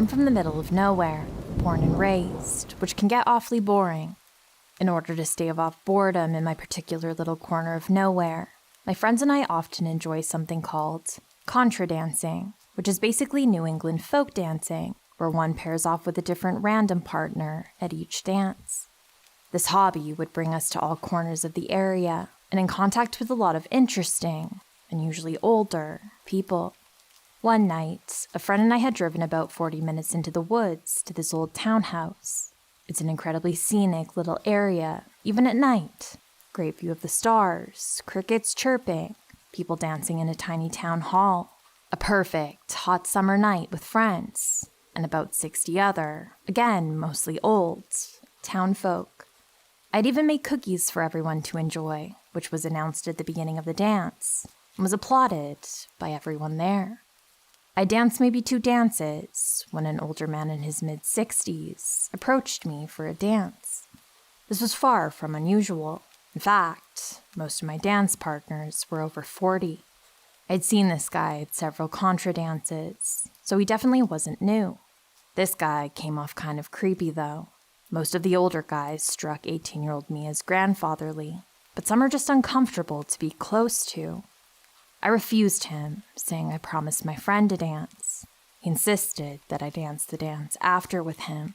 I'm from the middle of nowhere, born and raised, which can get awfully boring. In order to stave off boredom in my particular little corner of nowhere, my friends and I often enjoy something called contra dancing, which is basically New England folk dancing, where one pairs off with a different random partner at each dance. This hobby would bring us to all corners of the area and in contact with a lot of interesting, and usually older, people. One night, a friend and I had driven about 40 minutes into the woods to this old townhouse. It's an incredibly scenic little area, even at night. Great view of the stars, crickets chirping, people dancing in a tiny town hall. A perfect, hot summer night with friends, and about 60 other, again, mostly old, town folk. I'd even made cookies for everyone to enjoy, which was announced at the beginning of the dance, and was applauded by everyone there. I danced maybe 2 dances when an older man in his mid-60s approached me for a dance. This was far from unusual. In fact, most of my dance partners were over 40. I'd seen this guy at several contra dances, so he definitely wasn't new. This guy came off kind of creepy, though. Most of the older guys struck 18-year-old me as grandfatherly, but some are just uncomfortable to be close to. I refused him, saying I promised my friend to dance. He insisted that I dance the dance after with him.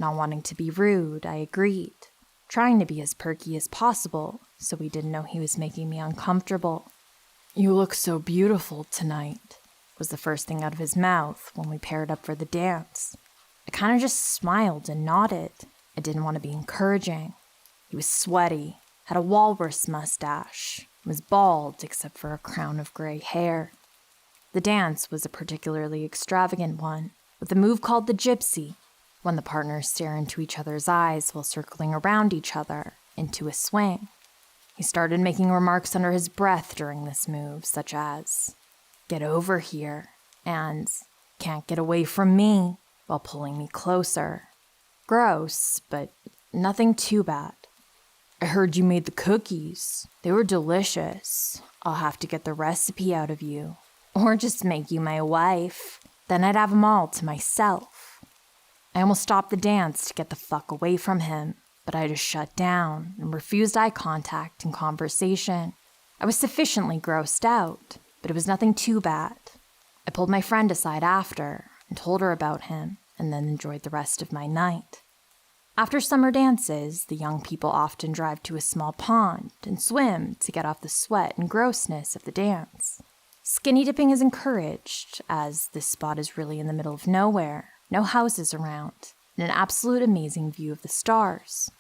Not wanting to be rude, I agreed, trying to be as perky as possible so he didn't know he was making me uncomfortable. "You look so beautiful tonight," was the first thing out of his mouth when we paired up for the dance. I kind of just smiled and nodded. I didn't want to be encouraging. He was sweaty, had a walrus mustache, was bald except for a crown of gray hair. The dance was a particularly extravagant one, with a move called the gypsy, when the partners stare into each other's eyes while circling around each other into a swing. He started making remarks under his breath during this move, such as, "Get over here," and "Can't get away from me," while pulling me closer. Gross, but nothing too bad. "I heard you made the cookies. They were delicious. I'll have to get the recipe out of you. Or just make you my wife. Then I'd have them all to myself." I almost stopped the dance to get the fuck away from him, but I just shut down and refused eye contact and conversation. I was sufficiently grossed out, but it was nothing too bad. I pulled my friend aside after and told her about him, and then enjoyed the rest of my night. After summer dances, the young people often drive to a small pond and swim to get off the sweat and grossness of the dance. Skinny dipping is encouraged, as this spot is really in the middle of nowhere, no houses around, and an absolute amazing view of the stars.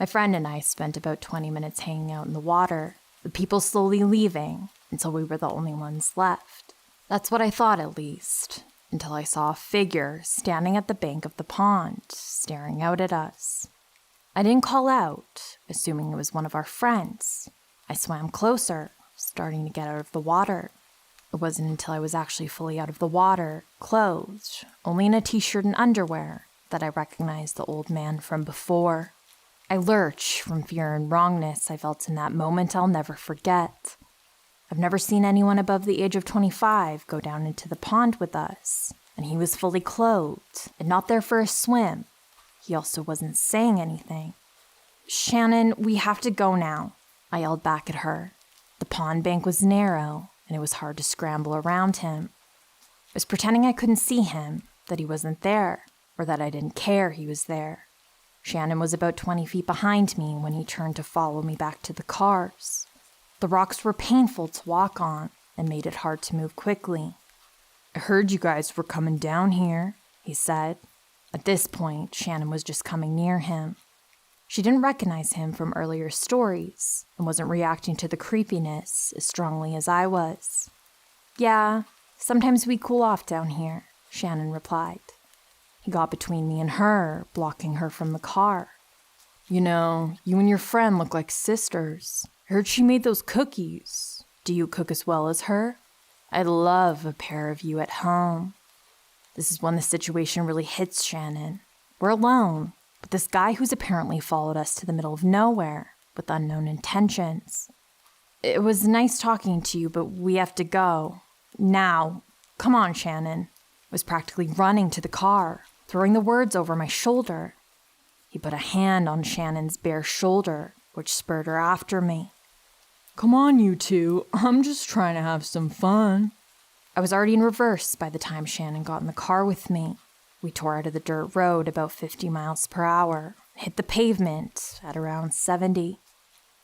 My friend and I spent about 20 minutes hanging out in the water, with people slowly leaving until we were the only ones left. That's what I thought, at least, until I saw a figure standing at the bank of the pond, staring out at us. I didn't call out, assuming it was one of our friends. I swam closer, starting to get out of the water. It wasn't until I was actually fully out of the water, clothed, only in a t-shirt and underwear, that I recognized the old man from before. I lurched from fear and wrongness I felt in that moment I'll never forget. I've never seen anyone above the age of 25 go down into the pond with us, and he was fully clothed and not there for a swim. He also wasn't saying anything. "Shannon, we have to go now," I yelled back at her. The pond bank was narrow, and it was hard to scramble around him. I was pretending I couldn't see him, that he wasn't there, or that I didn't care he was there. Shannon was about 20 feet behind me when he turned to follow me back to the cars. The rocks were painful to walk on and made it hard to move quickly. "I heard you guys were coming down here," he said. At this point, Shannon was just coming near him. She didn't recognize him from earlier stories and wasn't reacting to the creepiness as strongly as I was. "Yeah, sometimes we cool off down here," Shannon replied. He got between me and her, blocking her from the car. "You know, you and your friend look like sisters. I heard she made those cookies. Do you cook as well as her? I'd love a pair of you at home." This is when the situation really hits Shannon. We're alone, but this guy who's apparently followed us to the middle of nowhere with unknown intentions. "It was nice talking to you, but we have to go. Now. Come on, Shannon." was practically running to the car, throwing the words over my shoulder. He put a hand on Shannon's bare shoulder, which spurred her after me. "Come on, you two. I'm just trying to have some fun." I was already in reverse by the time Shannon got in the car with me. We tore out of the dirt road about 50 miles per hour, hit the pavement at around 70.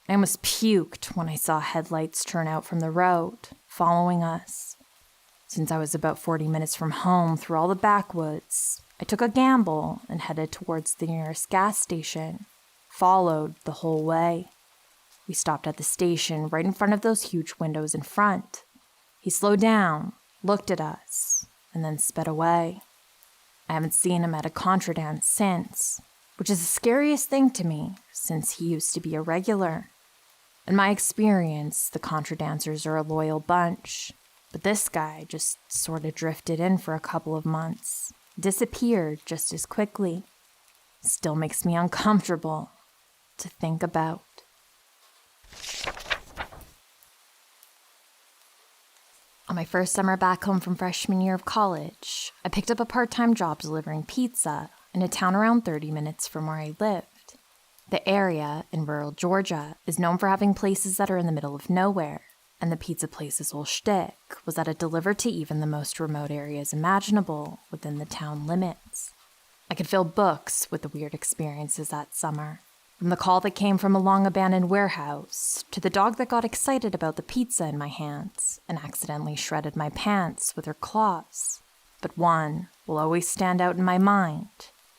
I almost puked when I saw headlights turn out from the road, following us. Since I was about 40 minutes from home through all the backwoods, I took a gamble and headed towards the nearest gas station, followed the whole way. We stopped at the station right in front of those huge windows in front. He slowed down, looked at us, and then sped away. I haven't seen him at a contra dance since, which is the scariest thing to me since he used to be a regular. In my experience, the contra dancers are a loyal bunch, but this guy just sort of drifted in for a couple of months, disappeared just as quickly. Still makes me uncomfortable to think about. On my first summer back home from freshman year of college, I picked up a part-time job delivering pizza in a town around 30 minutes from where I lived. The area, in rural Georgia, is known for having places that are in the middle of nowhere, and the pizza place's whole shtick was that it delivered to even the most remote areas imaginable within the town limits. I could fill books with the weird experiences that summer. From the call that came from a long-abandoned warehouse, to the dog that got excited about the pizza in my hands and accidentally shredded my pants with her claws. But one will always stand out in my mind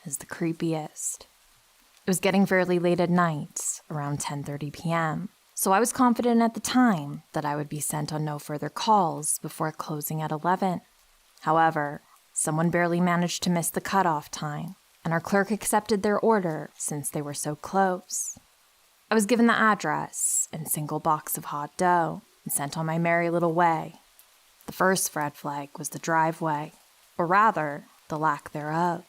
as the creepiest. It was getting fairly late at night, around 10:30 p.m., so I was confident at the time that I would be sent on no further calls before closing at 11. However, someone barely managed to miss the cutoff time, and our clerk accepted their order since they were so close. I was given the address and single box of hot dough and sent on my merry little way. The first red flag was the driveway, or rather, the lack thereof.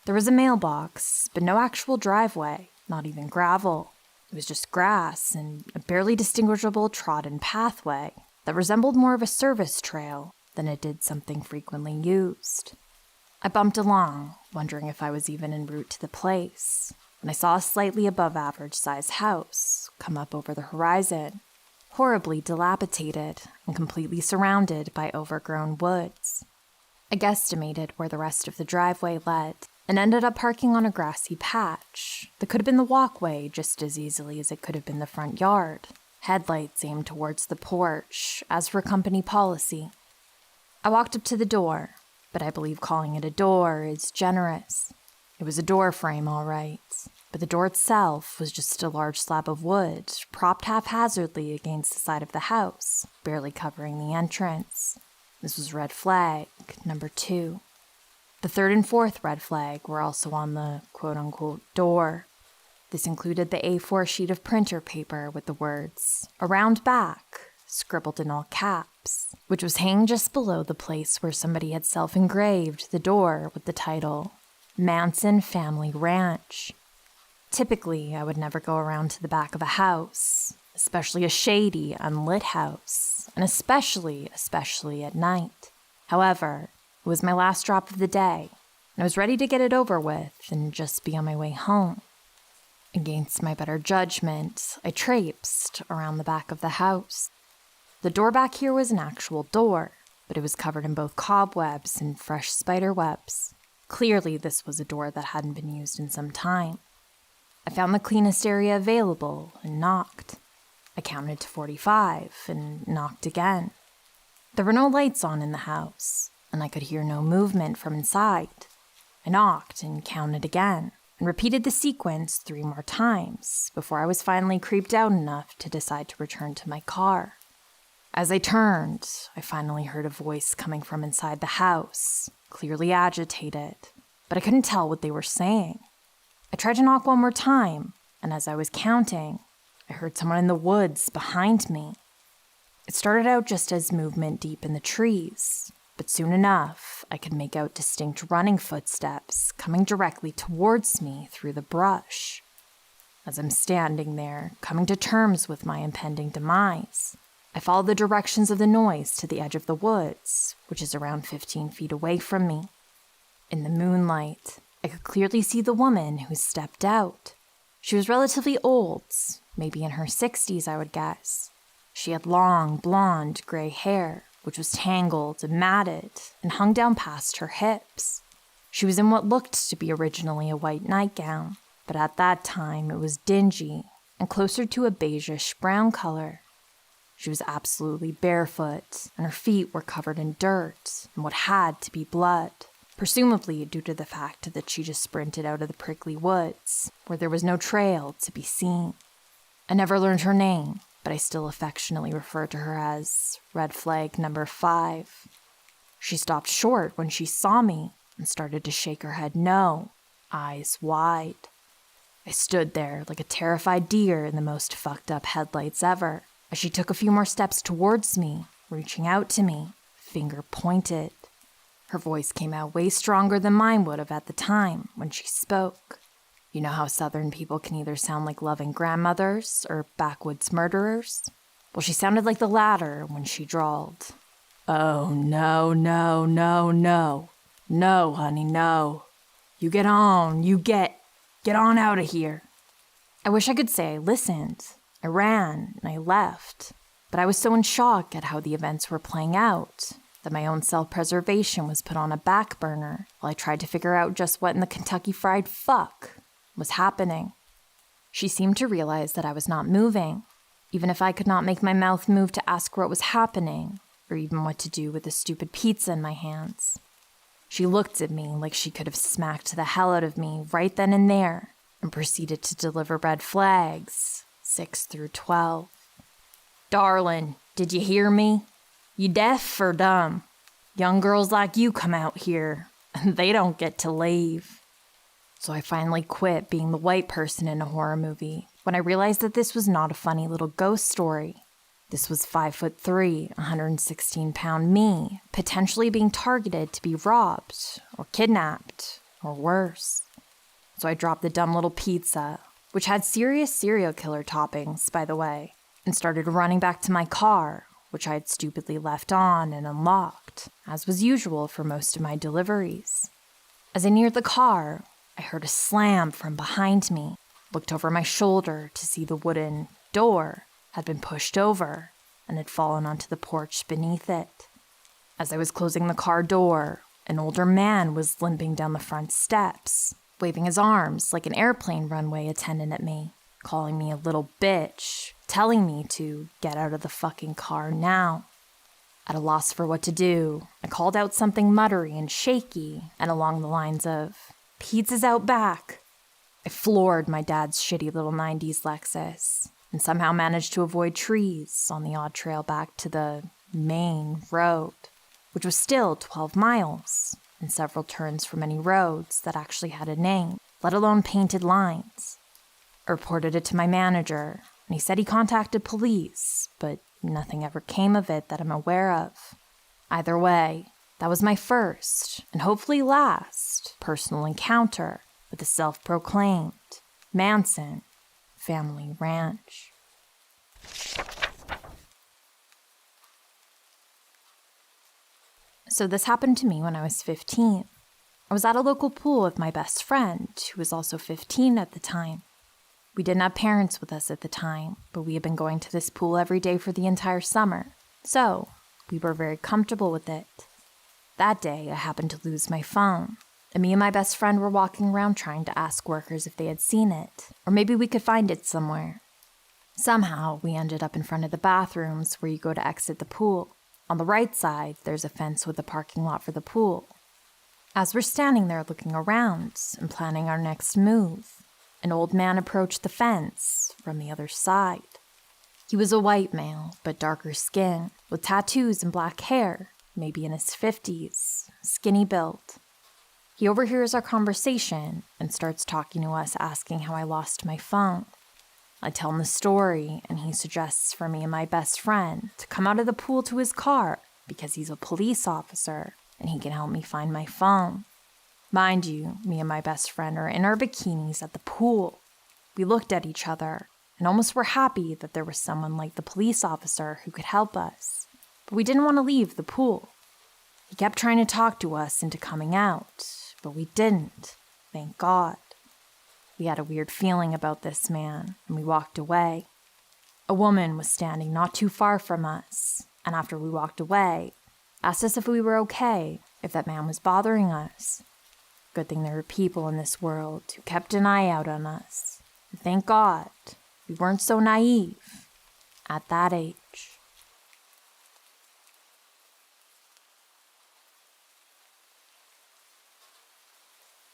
There was a mailbox, but no actual driveway, not even gravel. It was just grass and a barely distinguishable trodden pathway that resembled more of a service trail than it did something frequently used. I bumped along, wondering if I was even en route to the place, when I saw a slightly above-average-sized house come up over the horizon, horribly dilapidated and completely surrounded by overgrown woods. I guesstimated where the rest of the driveway led and ended up parking on a grassy patch that could have been the walkway just as easily as it could have been the front yard, headlights aimed towards the porch, as for company policy. I walked up to the door, but I believe calling it a door is generous. It was a door frame, all right, but the door itself was just a large slab of wood propped haphazardly against the side of the house, barely covering the entrance. This was red flag number 2. The third and fourth red flag were also on the quote-unquote door. This included the A4 sheet of printer paper with the words, "Around back," scribbled in all caps, which was hanging just below the place where somebody had self-engraved the door with the title, Manson Family Ranch. Typically, I would never go around to the back of a house, especially a shady, unlit house, and especially at night. However, it was my last drop of the day, and I was ready to get it over with and just be on my way home. Against my better judgment, I traipsed around the back of the house. The door back here was an actual door, but it was covered in both cobwebs and fresh spider webs. Clearly, this was a door that hadn't been used in some time. I found the cleanest area available and knocked. I counted to 45 and knocked again. There were no lights on in the house, and I could hear no movement from inside. I knocked and counted again, and repeated the sequence 3 more times before I was finally creeped out enough to decide to return to my car. As I turned, I finally heard a voice coming from inside the house, clearly agitated, but I couldn't tell what they were saying. I tried to knock one more time, and as I was counting, I heard someone in the woods behind me. It started out just as movement deep in the trees, but soon enough, I could make out distinct running footsteps coming directly towards me through the brush. As I'm standing there, coming to terms with my impending demise, I followed the directions of the noise to the edge of the woods, which is around 15 feet away from me. In the moonlight, I could clearly see the woman who stepped out. She was relatively old, maybe in her 60s, I would guess. She had long, blonde, gray hair, which was tangled and matted and hung down past her hips. She was in what looked to be originally a white nightgown, but at that time it was dingy and closer to a beigeish brown color. She was absolutely barefoot, and her feet were covered in dirt and what had to be blood, presumably due to the fact that she just sprinted out of the prickly woods, where there was no trail to be seen. I never learned her name, but I still affectionately refer to her as Red Flag number 5. She stopped short when she saw me and started to shake her head no, eyes wide. I stood there like a terrified deer in the most fucked up headlights ever, as she took a few more steps towards me, reaching out to me, finger pointed. Her voice came out way stronger than mine would have at the time when she spoke. You know how Southern people can either sound like loving grandmothers or backwoods murderers? Well, she sounded like the latter when she drawled. "Oh, no, no, no, no. No, honey, no. You get on, get on out of here." I wish I could say I listened. I ran and I left, but I was so in shock at how the events were playing out that my own self-preservation was put on a back burner while I tried to figure out just what in the Kentucky Fried Fuck was happening. She seemed to realize that I was not moving, even if I could not make my mouth move to ask what was happening, or even what to do with the stupid pizza in my hands. She looked at me like she could have smacked the hell out of me right then and there, and proceeded to deliver red flags, 6 through 12. "Darling, did you hear me? You deaf or dumb? Young girls like you come out here, and they don't get to leave." So I finally quit being the white person in a horror movie when I realized that this was not a funny little ghost story. This was 5'3", 116-pound me, potentially being targeted to be robbed or kidnapped or worse. So I dropped the dumb little pizza, which had serious serial killer toppings, by the way, and started running back to my car, which I had stupidly left on and unlocked, as was usual for most of my deliveries. As I neared the car, I heard a slam from behind me, looked over my shoulder to see the wooden door had been pushed over and had fallen onto the porch beneath it. As I was closing the car door, an older man was limping down the front steps, waving his arms like an airplane runway attendant at me, calling me a little bitch, telling me to get out of the fucking car now. At a loss for what to do, I called out something muttery and shaky and along the lines of, "Pizza's out back." I floored my dad's shitty little 90s Lexus and somehow managed to avoid trees on the odd trail back to the main road, which was still 12 miles and several turns from any roads that actually had a name, let alone painted lines. I reported it to my manager, and he said he contacted police, but nothing ever came of it that I'm aware of. Either way, that was my first, and hopefully last, personal encounter with the self-proclaimed Manson family ranch. So this happened to me when I was 15. I was at a local pool with my best friend, who was also 15 at the time. We didn't have parents with us at the time, but we had been going to this pool every day for the entire summer, so we were very comfortable with it. That day, I happened to lose my phone, and me and my best friend were walking around trying to ask workers if they had seen it, or maybe we could find it somewhere. Somehow, we ended up in front of the bathrooms where you go to exit the pool. On the right side, there's a fence with a parking lot for the pool. As we're standing there looking around and planning our next move, an old man approached the fence from the other side. He was a white male, but darker skin, with tattoos and black hair, maybe in his 50s, skinny build. He overhears our conversation and starts talking to us, asking how I lost my phone. I tell him the story, and he suggests for me and my best friend to come out of the pool to his car because he's a police officer and he can help me find my phone. Mind you, me and my best friend are in our bikinis at the pool. We looked at each other, and almost were happy that there was someone like the police officer who could help us. But we didn't want to leave the pool. He kept trying to talk to us into coming out, but we didn't, thank God. We had a weird feeling about this man, and we walked away. A woman was standing not too far from us, and after we walked away, asked us if we were okay, if that man was bothering us. Good thing there were people in this world who kept an eye out on us. And thank God we weren't so naive at that age.